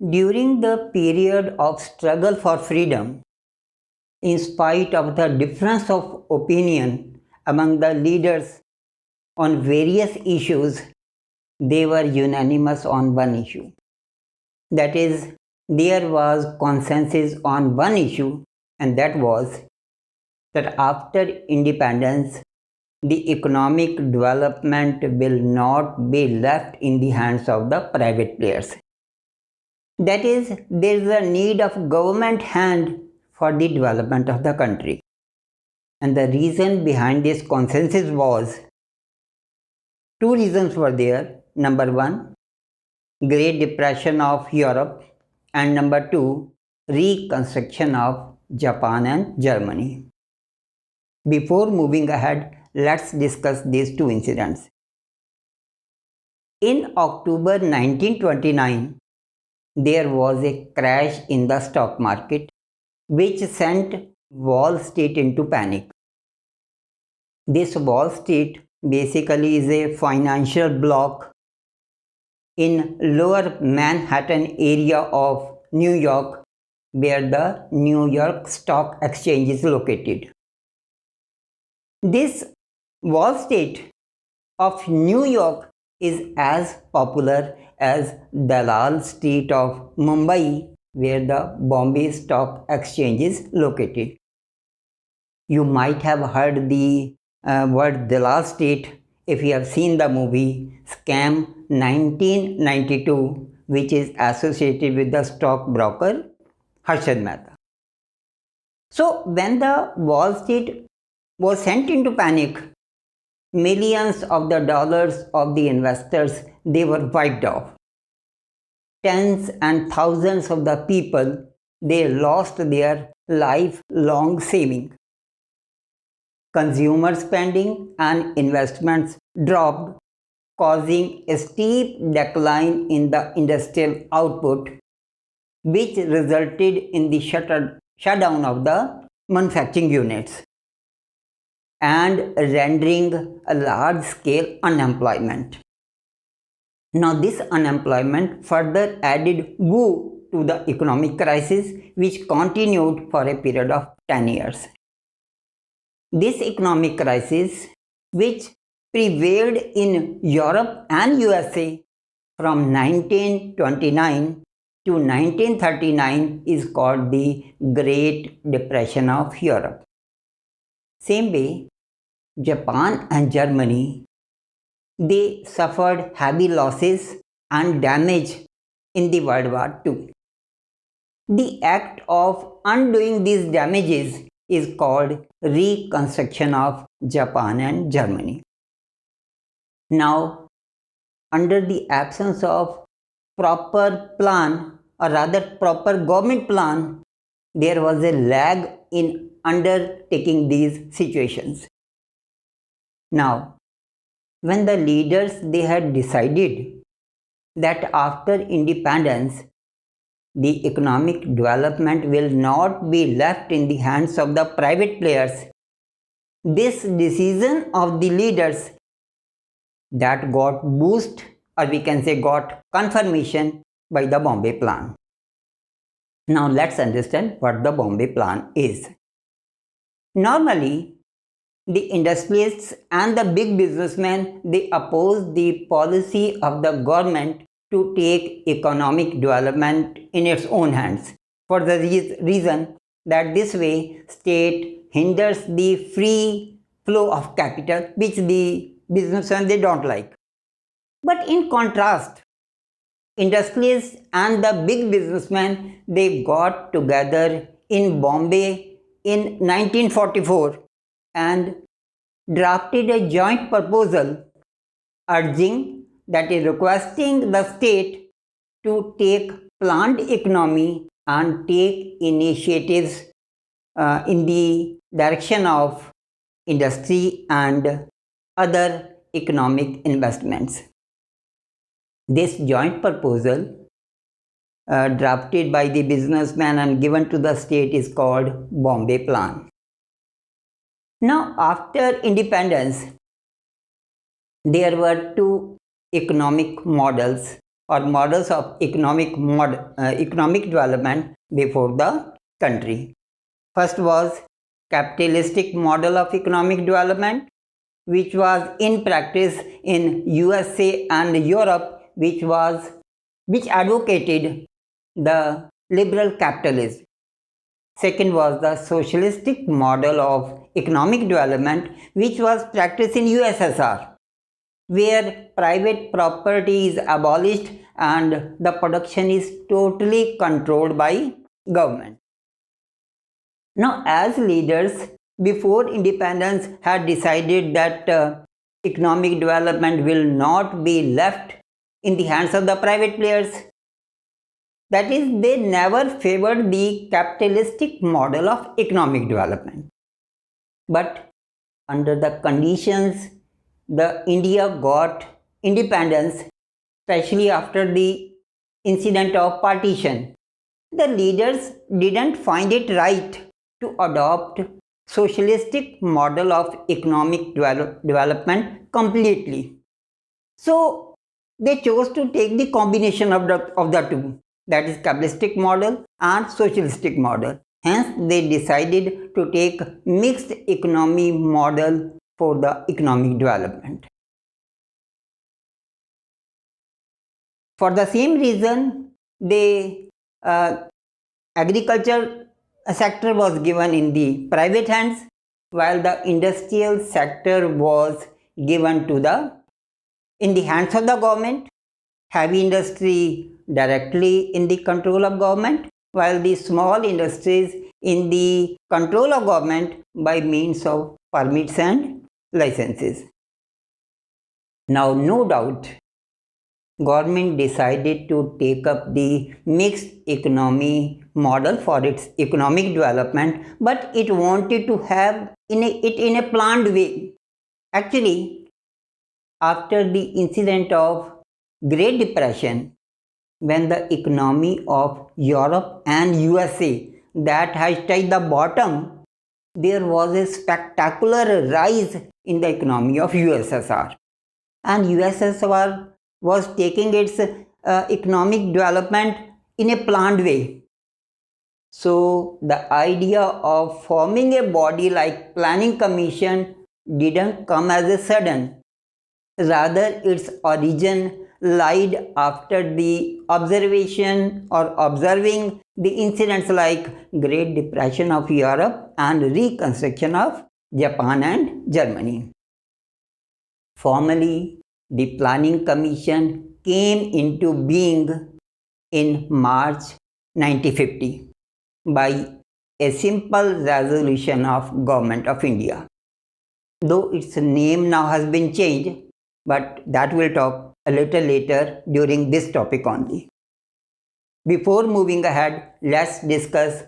During the period of struggle for freedom, in spite of the difference of opinion among the leaders on various issues, they were unanimous on one issue. That is, there was consensus on one issue, and that was that after independence, the economic development will not be left in the hands of the private players. That is, there is a need of government hand for the development of the country. And the reason behind this consensus was, two reasons were there. Number one, Great Depression of Europe, and number two, Reconstruction of Japan and Germany. Before moving ahead, let's discuss these two incidents. In October 1929, there was a crash in the stock market which sent Wall Street into panic. This Wall Street basically is a financial block in lower Manhattan area of New York, where the New York Stock Exchange is located. This Wall Street of New York is as popular as Dalal Street of Mumbai, where the Bombay Stock Exchange is located. You might have heard the word Dalal Street if you have seen the movie Scam 1992, which is associated with the stockbroker Harshad Mehta. So when the Wall Street was sent into panic, millions of the dollars of the investors, they were wiped off. Tens and thousands of the people, they lost their lifelong saving. Consumer spending and investments dropped, causing a steep decline in the industrial output, which resulted in the shutdown of the manufacturing units and rendering a large-scale unemployment. Now, this unemployment further added woe to the economic crisis, which continued for a period of 10 years. This economic crisis, which prevailed in Europe and USA from 1929 to 1939, is called the Great Depression of Europe. Same way, Japan and Germany, they suffered heavy losses and damage in the World War II. The act of undoing these damages is called Reconstruction of Japan and Germany. Now, under the absence of proper plan, or rather proper government plan, there was a lag in undertaking these situations. Now, when the leaders, they had decided that after independence, the economic development will not be left in the hands of the private players, this decision of the leaders, that got boost, or we can say got confirmation by the Bombay Plan. Now let's understand what the Bombay Plan is. Normally, the industrialists and the big businessmen, they oppose the policy of the government to take economic development in its own hands, for the reason that this way state hinders the free flow of capital, which the businessmen, they don't like. But in contrast, industrialists and the big businessmen, they got together in Bombay in 1944 and drafted a joint proposal urging, that is requesting the state to take planned economy and take initiatives in the direction of industry and other economic investments. This joint proposal drafted by the businessman and given to the state is called Bombay Plan. Now, after independence, there were two economic models or models of economic development before the country. First was capitalistic model of economic development, which was in practice in USA and Europe, which advocated the liberal capitalism. Second was the socialistic model of economic development, which was practiced in USSR, where private property is abolished and the production is totally controlled by government. Now, as leaders before independence had decided that economic development will not be left in the hands of the private players, that is, they never favored the capitalistic model of economic development. But under the conditions the India got independence, especially after the incident of partition, the leaders didn't find it right to adopt socialistic model of economic development completely. So they chose to take the combination of the two, that is capitalistic model and socialistic model. Hence they decided to take mixed economy model for the economic development. For the same reason, the agriculture sector was given in the private hands, while the industrial sector was given in the hands of the government. Heavy industry directly in the control of government, while the small industries in the control of government by means of permits and licenses. Now, no doubt, government decided to take up the mixed economy model for its economic development, but it wanted to have it in a planned way. Actually, after the incident of Great Depression, when the economy of Europe and USA that has touched the bottom, there was a spectacular rise in the economy of USSR, and USSR was taking its economic development in a planned way. So the idea of forming a body like Planning Commission didn't come as a sudden. Rather, its origin lied after the observing the incidents like Great Depression of Europe and Reconstruction of Japan and Germany. Formally, the Planning Commission came into being in March 1950 by a simple resolution of Government of India. Though its name now has been changed, but that we'll talk a little later during this topic only. Before moving ahead, let's discuss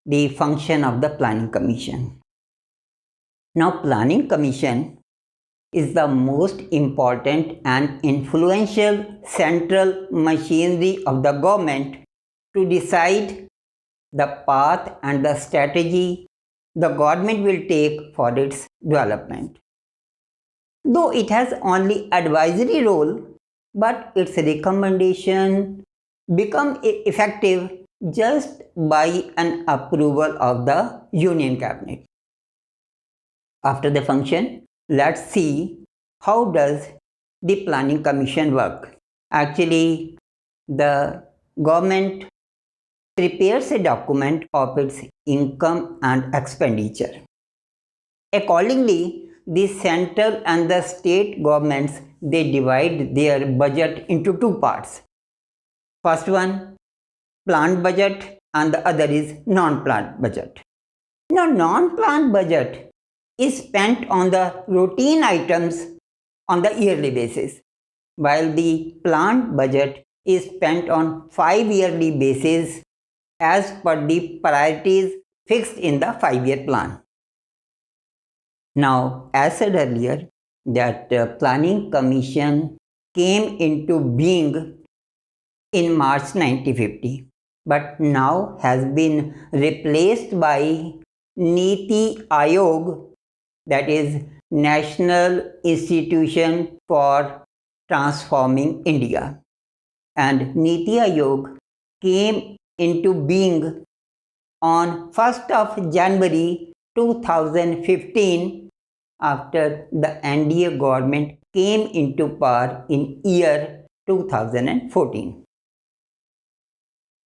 the function of the Planning Commission. Now, Planning Commission is the most important and influential central machinery of the government to decide the path and the strategy the government will take for its development. Though it has only advisory role, but its recommendation become effective just by an approval of the Union Cabinet. After the function, let's see how does the Planning Commission work. Actually, the government prepares a document of its income and expenditure. Accordingly, the central and the state governments, they divide their budget into two parts. First one, planned budget, and the other is non-planned budget. Now, non-planned budget is spent on the routine items on the yearly basis, while the planned budget is spent on 5-yearly basis as per the priorities fixed in the 5-year plan. Now, as said earlier, that Planning Commission came into being in March 1950, but now has been replaced by NITI Aayog, that is National Institution for Transforming India. and NITI Aayog came into being on 1st of January 2015 after the NDA government came into power in year 2014.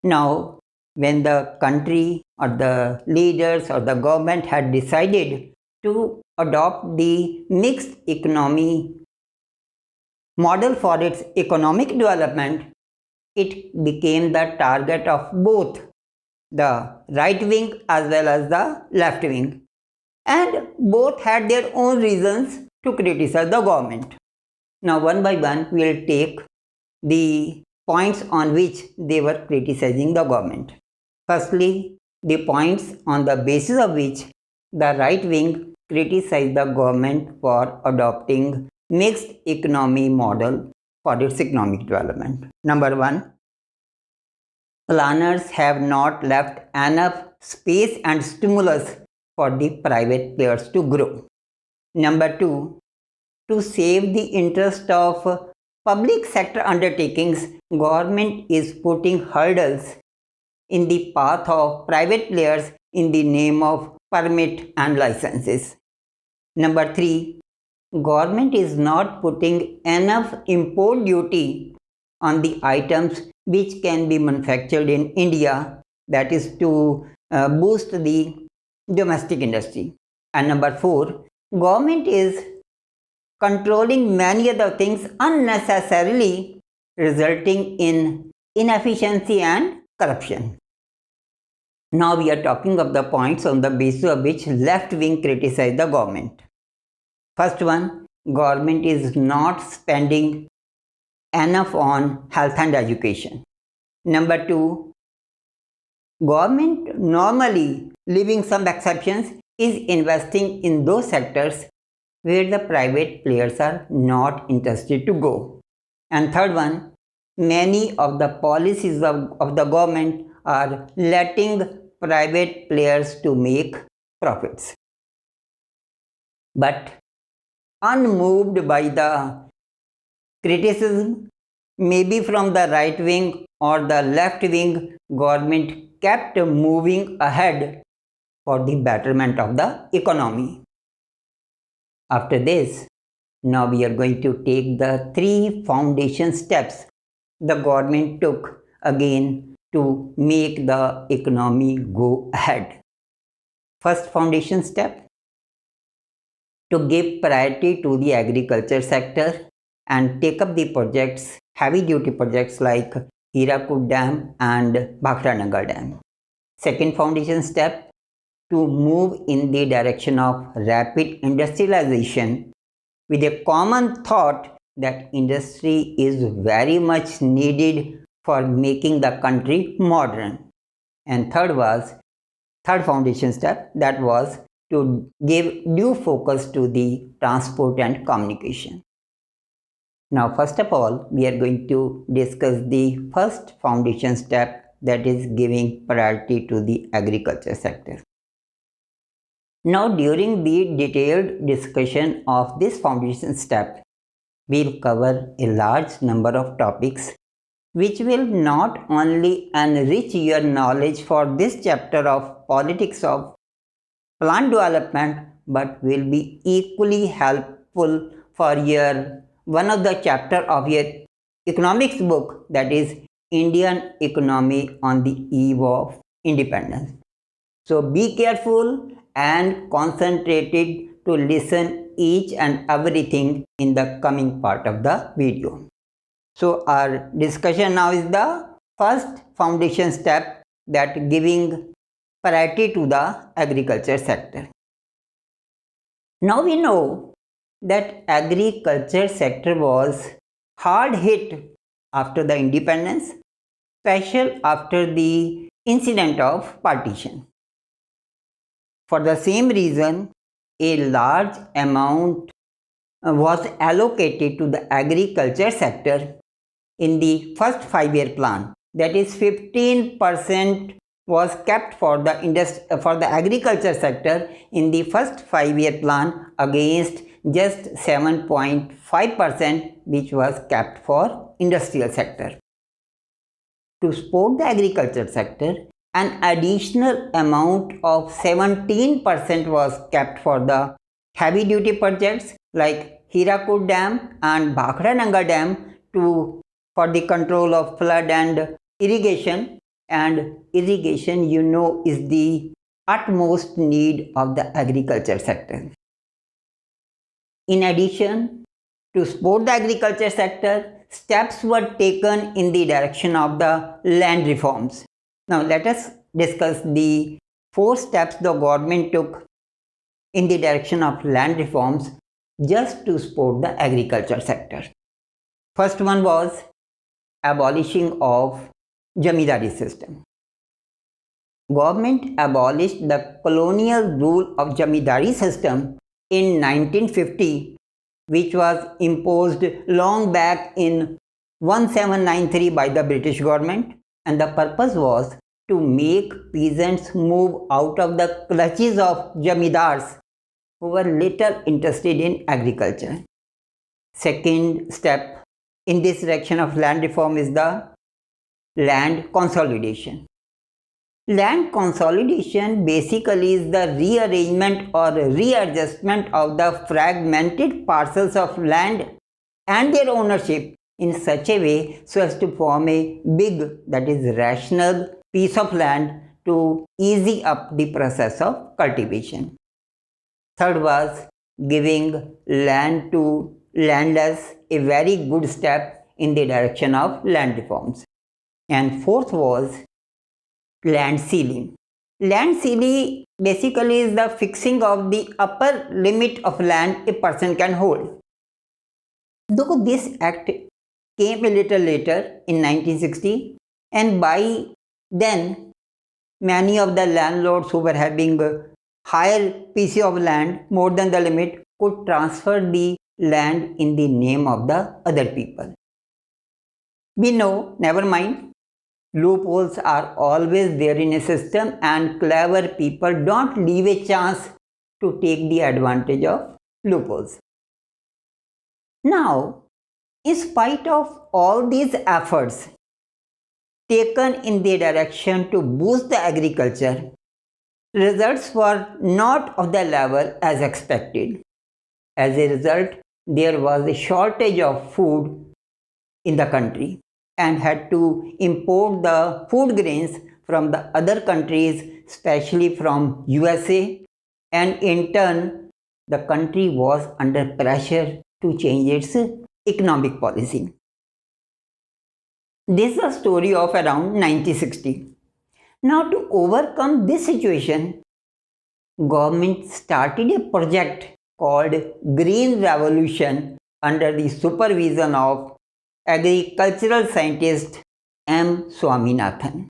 Now, when the country or the leaders or the government had decided to adopt the mixed economy model for its economic development, it became the target of both the right wing as well as the left wing, and both had their own reasons to criticize the government. Now, one by one, we will take the points on which they were criticizing the government. Firstly, the points on the basis of which the right wing criticized the government for adopting mixed economy model for its economic development. Number one, planners have not left enough space and stimulus for the private players to grow. Number two, to save the interest of public sector undertakings, government is putting hurdles in the path of private players in the name of permit and licenses. Number three, government is not putting enough import duty on the items which can be manufactured in India, that is to boost the domestic industry. And number four, government is controlling many other things unnecessarily, resulting in inefficiency and corruption. Now we are talking of the points on the basis of which left wing criticize the government. First one, government is not spending enough on health and education. Number two, government normally, leaving some exceptions, is investing in those sectors where the private players are not interested to go. And third one, many of the policies of the government are letting private players to make profits. But unmoved by the criticism, maybe from the right wing or the left wing, government kept moving ahead for the betterment of the economy. After this, now we are going to take the three foundation steps the government took again to make the economy go ahead. First foundation step, to give priority to the agriculture sector and take up the projects, heavy duty projects like Hirakud Dam and Bhakranagar Dam. Second foundation step, to move in the direction of rapid industrialization with a common thought that industry is very much needed for making the country modern. And third foundation step, that was to give due focus to the transport and communication. Now, first of all, we are going to discuss the first foundation step, that is giving priority to the agriculture sector. Now, during the detailed discussion of this foundation step, we'll cover a large number of topics which will not only enrich your knowledge for this chapter of politics of plant development, but will be equally helpful for your one of the chapter of your economics book, that is Indian Economy on the Eve of Independence. So be careful and concentrated to listen each and everything in the coming part of the video. So our discussion now is the first foundation step, that giving priority to the agriculture sector. Now we know that agriculture sector was hard hit after the independence, especially after the incident of partition. For the same reason, a large amount was allocated to the agriculture sector in the first 5-year plan. That is 15% was kept for the agriculture sector in the first 5-year plan, against just 7.5% which was kept for industrial sector. to support the agriculture sector, an additional amount of 17% was kept for the heavy duty projects like Hirakud Dam and Bhakra Dam for the control of flood and irrigation. And irrigation, is the utmost need of the agriculture sector. In addition, to support the agriculture sector, steps were taken in the direction of the land reforms. Now let us discuss the 4 steps the government took in the direction of land reforms just to support the agriculture sector. First one was abolishing of Jamindari system. Government abolished the colonial rule of Jamindari system in 1950, which was imposed long back in 1793 by the British government, and the purpose was to make peasants move out of the clutches of jamindars who were little interested in agriculture. Second step in this direction of land reform is the land consolidation. Land consolidation basically is the rearrangement or readjustment of the fragmented parcels of land and their ownership in such a way so as to form a big, that is rational piece of land to easy up the process of cultivation. Third was giving land to landless, a very good step in the direction of land reforms. And fourth was land ceiling. Land ceiling basically is the fixing of the upper limit of land a person can hold. Though this act came a little later in 1960, and by then many of the landlords who were having a higher piece of land more than the limit could transfer the land in the name of the other people. We know, never mind, loopholes are always there in a system, and clever people don't leave a chance to take the advantage of loopholes. Now, in spite of all these efforts taken in the direction to boost the agriculture, results were not of the level as expected. As a result, there was a shortage of food in the country and had to import the food grains from the other countries, especially from USA, and in turn, the country was under pressure to change its economic policy. This is a story of around 1960. Now, to overcome this situation, government started a project called Green Revolution under the supervision of agricultural scientist M. Swaminathan.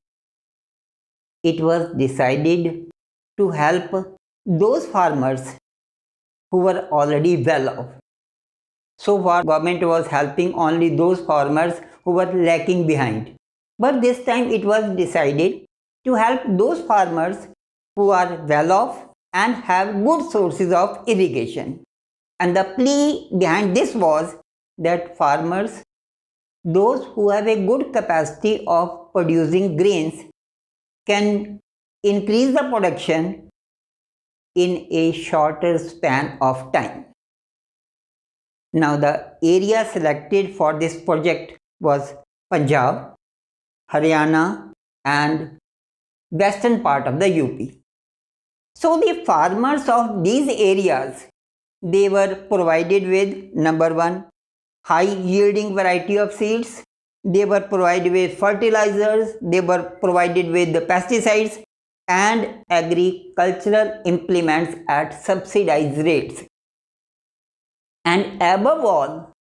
It was decided to help those farmers who were already well off. So far, government was helping only those farmers who were lacking behind. But this time it was decided to help those farmers who are well off and have good sources of irrigation. And the plea behind this was that farmers, those who have a good capacity of producing grains, can increase the production in a shorter span of time. Now, the area selected for this project was Punjab, Haryana, and western part of the UP. So the farmers of these areas, they were provided with, number one, high yielding variety of seeds. They were provided with fertilizers. They were provided with the pesticides and agricultural implements at subsidized rates. And above all,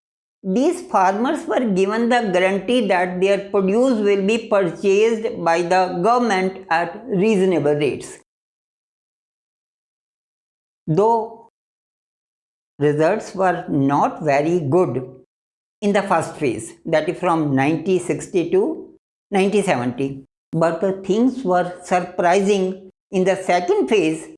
these farmers were given the guarantee that their produce will be purchased by the government at reasonable rates. Though results were not very good in the first phase, that is from 1960 to 1970, but the things were surprising in the second phase,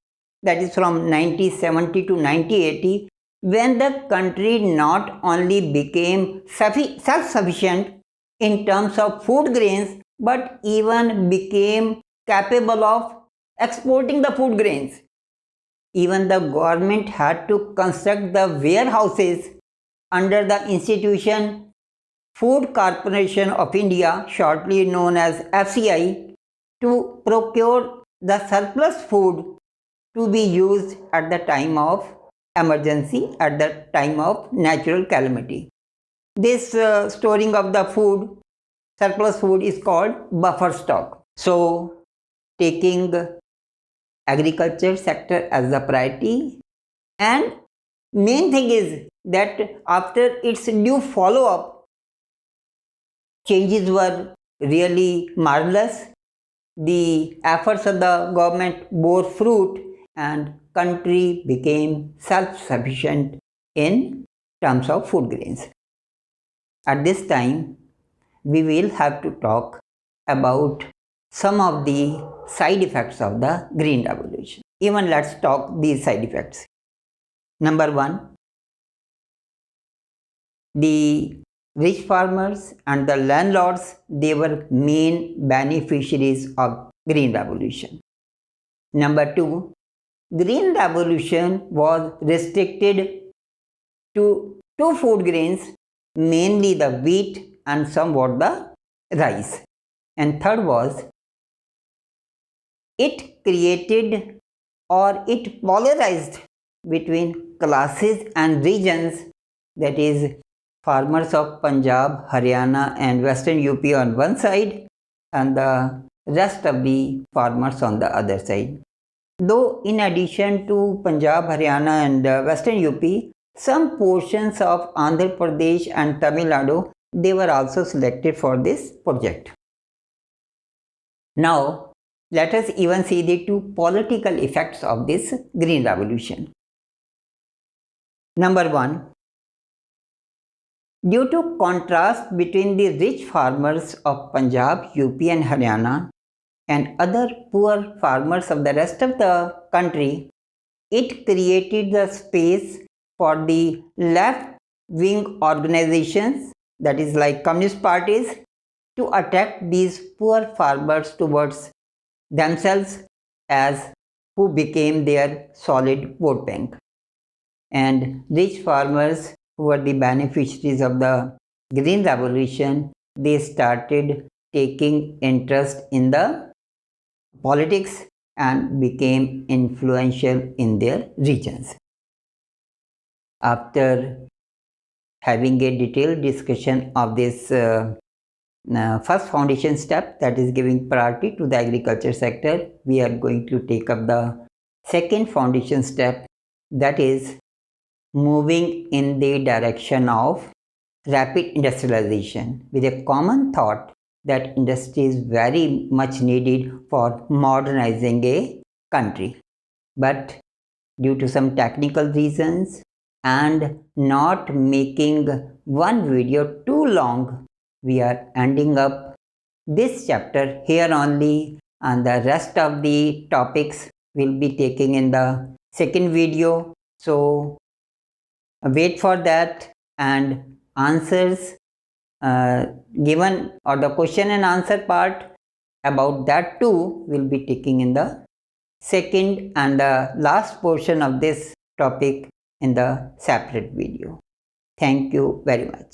that is from 1970 to 1980, when the country not only became self-sufficient in terms of food grains, but even became capable of exporting the food grains. Even the government had to construct the warehouses under the institution Food Corporation of India, shortly known as FCI, to procure the surplus food to be used at the time of emergency, at the time of natural calamity. This storing of the food, surplus food, is called buffer stock. So, taking agriculture sector as the priority, and main thing is that after its due follow-up, changes were really marvelous. The efforts of the government bore fruit and country became self-sufficient in terms of food grains. At this time, we will have to talk about some of the side effects of the Green Revolution. Even let's talk these side effects. Number one, the rich farmers and the landlords, they were main beneficiaries of Green Revolution. Number two, Green Revolution was restricted to two food grains, mainly the wheat and somewhat the rice. And third was, it created or it polarized between classes and regions, that is, farmers of Punjab, Haryana and Western UP on one side and the rest of the farmers on the other side. Though in addition to Punjab, Haryana and Western UP, some portions of Andhra Pradesh and Tamil Nadu, they were also selected for this project. Now, let us even see the two political effects of this Green Revolution. Number one, due to contrast between the rich farmers of Punjab, UP and Haryana and other poor farmers of the rest of the country, it created the space for the left-wing organizations, that is like communist parties, to attack these poor farmers towards themselves as who became their solid vote bank. And rich farmers who were the beneficiaries of the Green Revolution, they started taking interest in the politics and became influential in their regions. After having a detailed discussion of this first foundation step, that is giving priority to the agriculture sector, we are going to take up the second foundation step, that is moving in the direction of rapid industrialization, with a common thought that industry is very much needed for modernizing a country. But due to some technical reasons and not making one video too long, we are ending up this chapter here only, and the rest of the topics will be taking in the second video. So wait for that, and answers given, or the question and answer part about that too, will be taking in the second and the last portion of this topic in the separate video. Thank you very much.